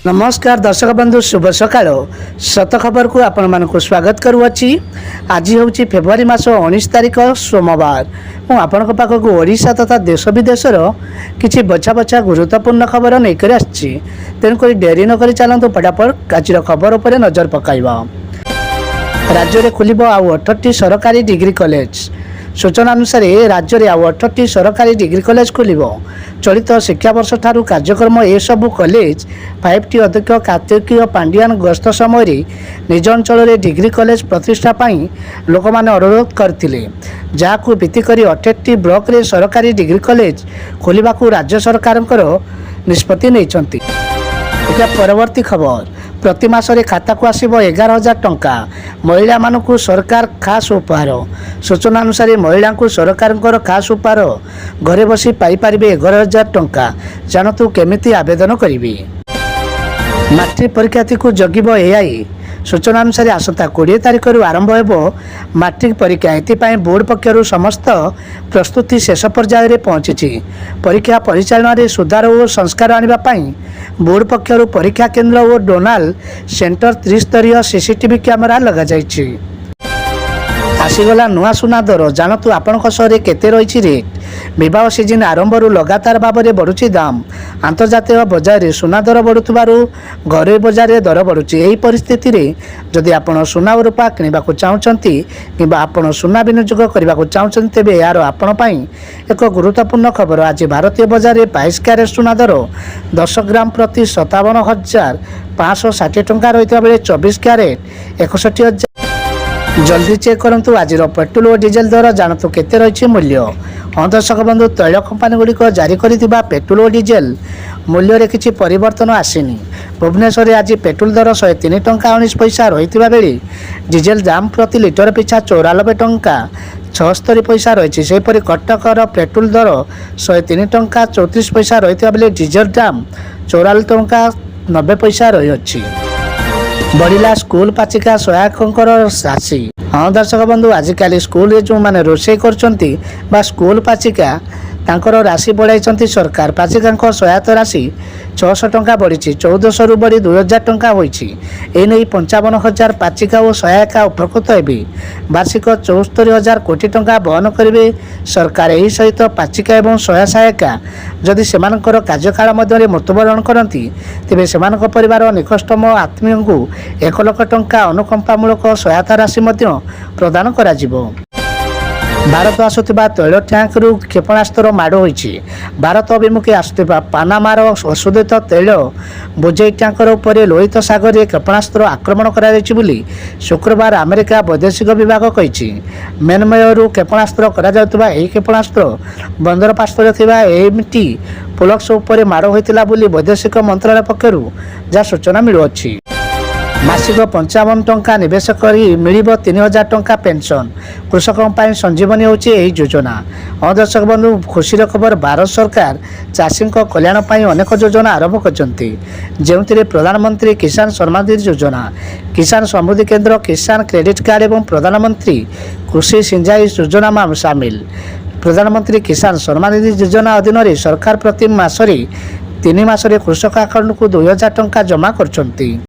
नमस्कार दर्शक बंधु शुभ सकाळ सत खबर को आपण मानक स्वागत करुअछि। आज हूँ फेब्रुआरी मास 19 तारिख सोमवार। मु आपण पाखक ओडिशा तथा देश विदेशर किछि बछा बछा गुरुत्वपूर्ण खबर नहींकर आछि। तेणुक डेरी नक चलतु फटाफट आज खबर उपर नजर पकाइबा। राज्य में खुल आउ 18टी सरकारी डिग्री कॉलेज। सूचना अनुसार राज्य में आउ 18टी सरकारी डिग्री कॉलेज खुल। चलित शिक्षा वर्ष ठारू कार्यक्रम ए सबु कॉलेज 5टी अध्यक्ष कार्तिकीय पांडियान गस्त समय निज अंचल में डिग्री कॉलेज प्रतिष्ठा पाई लोक माने अनुरोध करथिले, जाकु भित्ति करी 18टी ब्लॉक रे सरकारी डिग्री कॉलेज खोलिबाकू राज्य सरकारଙ୍କର निष्पत्ति नैछंती। एटा परवर्ती खबर। प्रति मासरे खाता को आसिबो 11,000 टंका। महिला मानकू सरकार खास उपहार। सूचना अनुसार महिला को सरकार खास उपहार घरे बसी पाई पारिबे 11,000 टंका। जानतु केमिति आवेदन करिवे। मैट्रिक परीक्षार्थी को जगिबो एआई। सूचना अनुसार आसंता 20 तारिख आरंभ हो मैट्रिक परीक्षा। एथिपाई बोर्ड पक्षर समस्त प्रस्तुति शेष पर्याय में पहुंची। परीक्षा परिचालन में सुधार और संस्कार आने बोर्ड पक्षर परीक्षा केन्द्र और डोनाल सेंटर त्रिस्तरीय सीसीटीवी कैमेरा लग जाइछि। आसीगला नुआ सुना दर। जानतु आपण सहर केते रही रेट। विवाह सीजन आरंभ लगातार भाव में बढ़ुची दाम। अंतर्जातीय बजार सुना दर बढ़ुथिबारु घरोई बजार दर बढ़ुची। एही परिस्थिति रे जदि आपण सुना और रूपा किनिबाकू चाहुचंती किबा आपण सुना विनियोग करबाकू चाहुचंती तेबे यार आपण पई एक गुरुत्वपूर्ण खबर। आज भारतीय बजार में 22 कैरेट सुना दर 10 ग्राम प्रति 57,560 टंका रही बेले 24 कैरेट 61,000। जल्दी चेक करंतु आज पेट्रोल और डीजेल दर। जानतु केते रही मूल्य। हाँ दर्शक बंधु, तैल कंपानी गुड़िक जारी करथिबा पेट्रोल और डीजेल मूल्य रे किछि परिवर्तन आसीनी। भुवनेश्वर में आज पेट्रोल दर 103 टंका 19 पैसा रही बेले डीजेल दाम प्रति लिटर पिछा 94 टंका 76 पैसा रही। सेपरि कटकर पेट्रोल दर 103 टंका 34 पैसा रही बेले डीजेल दाम 44 टंका 90 पैसा रही अछि। बढ़िला स्कूल पाचिका सहायकर राशि। हाँ दर्शक बंधु, आजिकल स्कूल जो मैंने रोषे कर स्कूल पाचिका तांकर राशि बढ़ाई सरकार। पाचिका सहायता राशि 600 टंका बढ़ी 1400 रु बढ़ी 2000 टंका होईछि। एने 55,000 पाचिका और सहायिका उपकृत हेबे। वार्षिक 74,000 कोटी टंका बहन करेंगे सरकार। यही सहित पाचिका और सहायिका जदि सेमानकर कार्यकाल मध्य मृत्युवरण करती तेबे सेमानक परिवार निकटतम आत्मीय को 1 लाख टंका अनुकंपामूलक सहायता राशि मध्य प्रदान कराजिबो। भारत आसुवा तैल टैंकरू क्षेपणास्त्र माड़ होईछि। भारत अभिमुखे आसुवा पानामार अशोधित तैल बोझई टैंकर उपर लोहित सागर में क्षेपणास्त्र आक्रमण कर शुक्रवार अमेरिका वैदेशिक विभाग कही। मेनमयरू क्षेपणास्त्र क्षेपणास्त्र बंदर पार्श्वर एमटी पोलक्स उपर माड़ होता वैदेशिक मंत्रालय पक्षर जहाँ सूचना मिलुअछि। मासिक 55 टंका निवेश करी मिलिबो 3,000 टंका पेंशन। कृषकों पर संजीवनी होची एही योजना। हाँ दर्शक बंधु, खुशीर खबर। भारत सरकार चाषी कल्याण पर अनेक योजना आरंभ करछंती, जेउथिरे प्रधानमंत्री किसान सम्मान निधि योजना, किसान समृद्धि केंद्र, किसान क्रेडिट कार्ड और प्रधानमंत्री कृषि सिंचाई योजना सामिल। प्रधानमंत्री किसान सम्मान निधि योजना अधीन सरकार प्रति मासरे 3 मासरे कृषक अकाउंट को 2,000 टंका जमा करछंती।